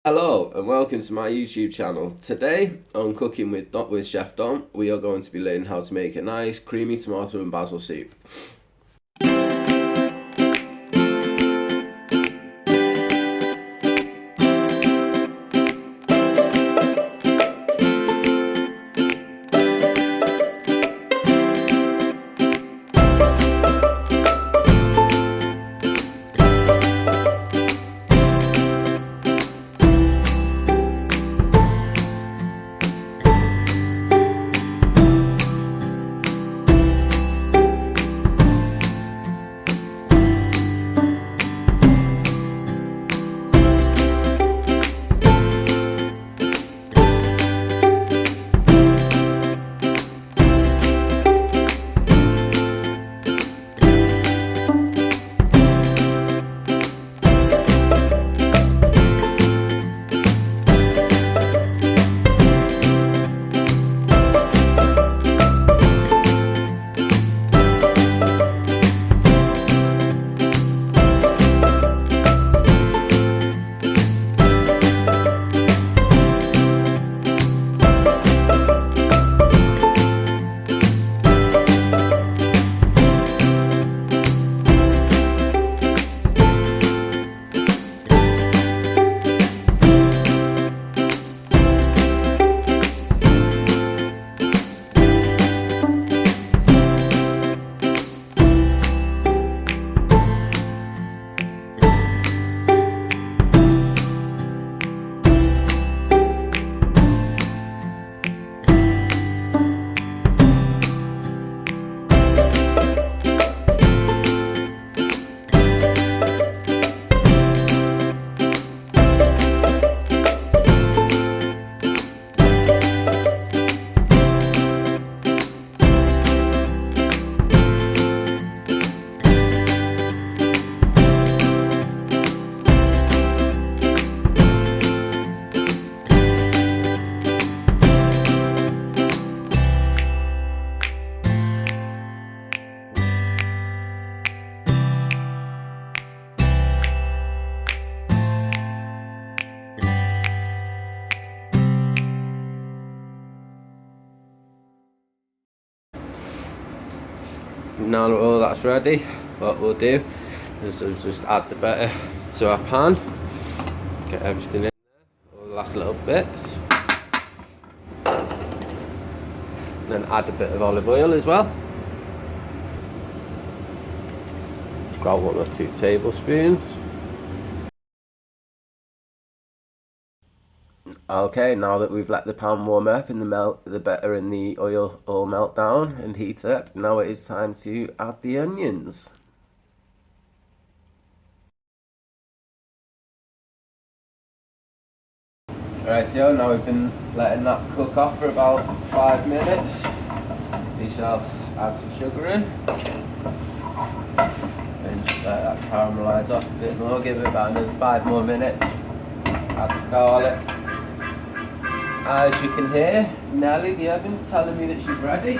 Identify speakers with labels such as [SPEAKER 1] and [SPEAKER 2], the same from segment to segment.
[SPEAKER 1] Hello and welcome to my YouTube channel. Today on Cooking with Chef Dom, we are going to be learning how to make a nice creamy tomato and basil soup. Now that all that's ready, what we'll do is we'll just add the batter to our pan, get everything in there, all the last little bits, and then add a bit of olive oil as well. About 1 or 2 tablespoons. Okay, now that we've let the pan warm up and the batter and the oil all melt down and heat up, now it is time to add the onions. Alright, so now we've been letting that cook off for about 5 minutes. We shall add some sugar in and just let that caramelise off a bit more, give it about another 5 more minutes. Add the garlic. As you can hear, Nelly the oven's telling me that she's ready.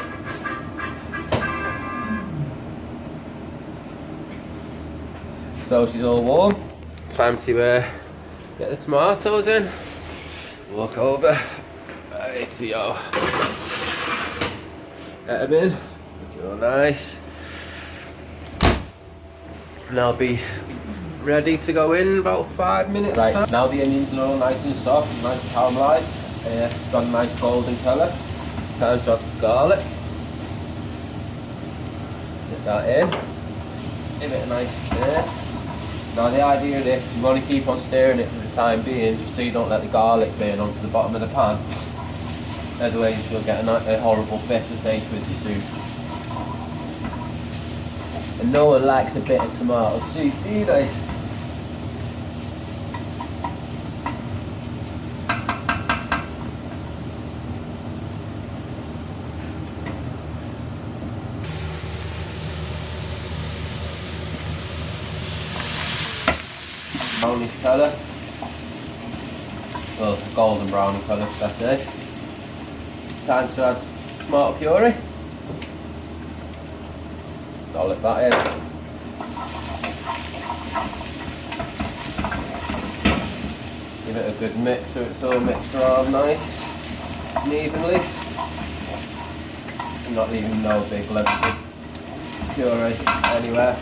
[SPEAKER 1] So she's all warm. Time to get the tomatoes in. Walk over. Righty-o. Get them in. Look all nice. And they'll be ready to go in about 5 minutes. Right, now the onions are all nice and soft, nice and caramelised. It's got a nice golden colour. It's time to add the garlic. Get that in. Give it a nice stir. Now the idea of this, you want to keep on stirring it for the time being, just so you don't let the garlic burn onto the bottom of the pan. Otherwise you'll get a horrible bitter taste with your soup. And no one likes a bitter tomato soup, do they? Brownish colour, well, golden browny colour, that's it. Time to add tomato puree. Dollop that in. Give it a good mix so it's all mixed around nice and evenly. And not leaving no big lumps of puree anywhere.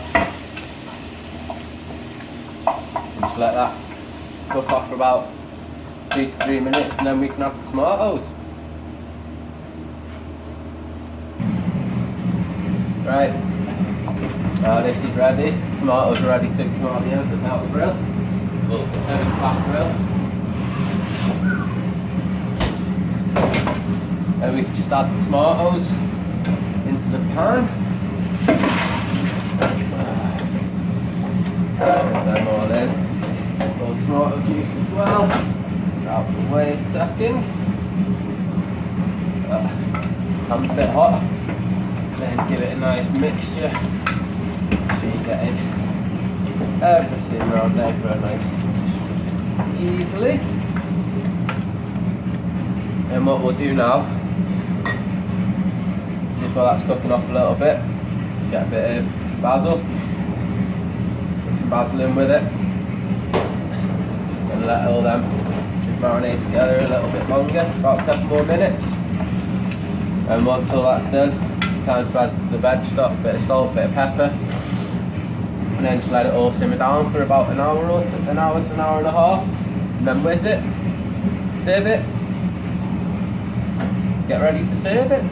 [SPEAKER 1] And just let that cook off for about 2 to 3 minutes and then we can have the tomatoes. Right, now this is ready. The tomatoes are ready to come out the oven, out the grill. Oven / grill. And we can just add the tomatoes into the pan. Put them all in. A little tomato juice as well. Out the way a second. Pan's a bit hot. Then give it a nice mixture. So you're getting everything around there for a nice easily. And what we'll do now, just while that's cooking off a little bit, let's get a bit of basil. Put some basil in with it. And let all them just marinate together a little bit longer, about a couple more minutes. And once all that's done, time to add the veg stock, bit of salt, bit of pepper, and then just let it all simmer down for about an hour to an hour and a half, and then whiz it, serve it, get ready to serve it.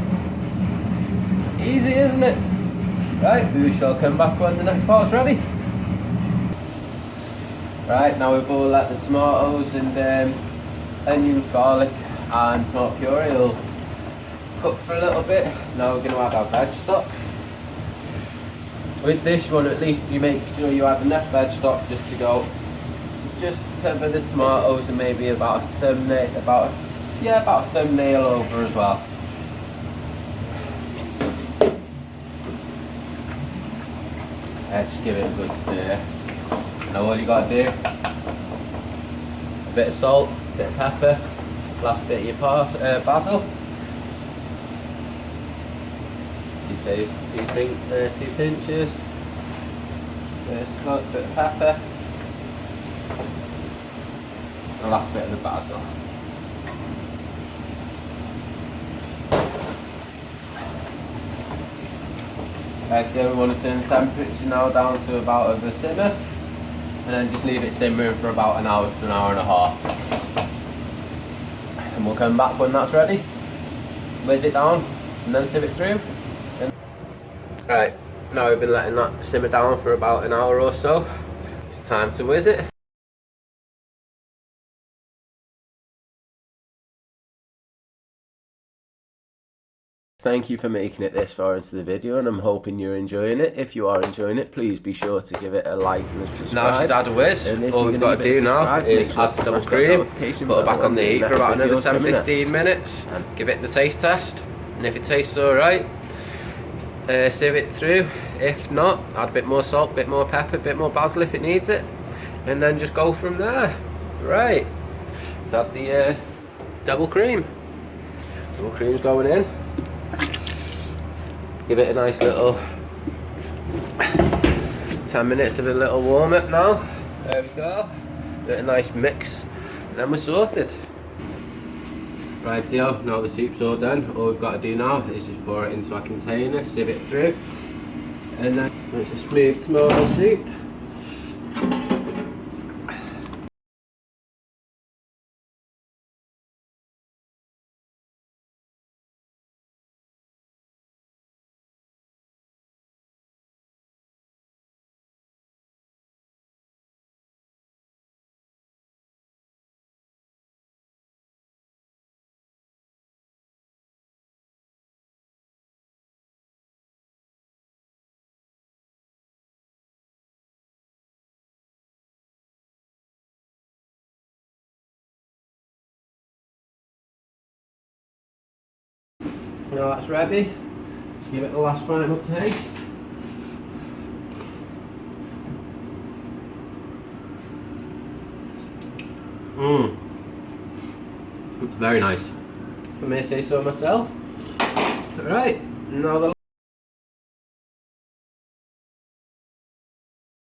[SPEAKER 1] Easy, isn't it? Right, we shall come back when the next part's ready. Right, now we've all let the tomatoes and onions, garlic and tomato puree all cook for a little bit. Now we're going to add our veg stock. With this one, at least you make sure you add enough veg stock just to go, just cover the tomatoes and maybe about a thumbnail, about a thumbnail over as well. Just give it a good stir. Now all you got to do, a bit of salt, a bit of pepper, last bit of your basil. Two pinches, bit of salt, bit of pepper, and the last bit of the basil. Right, so we want to turn the temperature now down to about over a simmer, and then just leave it simmering for about an hour to an hour and a half. And we'll come back when that's ready, whiz it down, and then sieve it through. Right, now we've been letting that simmer down for about an hour or so. It's time to whiz it. Thank you for making it this far into the video, and I'm hoping you're enjoying it. If you are enjoying it, please be sure to give it a like and a subscribe. Now she's had a whiz. All we've got to do now is add the double cream, put it back on the heat for about another 10-15 minutes, give it the taste test, and if it tastes alright, sieve it through. If not, add a bit more salt, bit more pepper, bit more basil if it needs it, and then just go from there. Right, let's add the double cream. Double cream's going in. Give it a nice little 10 minutes of a little warm up now. There we go. Get a nice mix, and then we're sorted. Right, so now the soup's all done. All we've got to do now is just pour it into our container, sieve it through, and then it's a smooth tomato soup. Now that's ready. Just give it the last final taste. It's very nice. If I may say so myself. Right, now the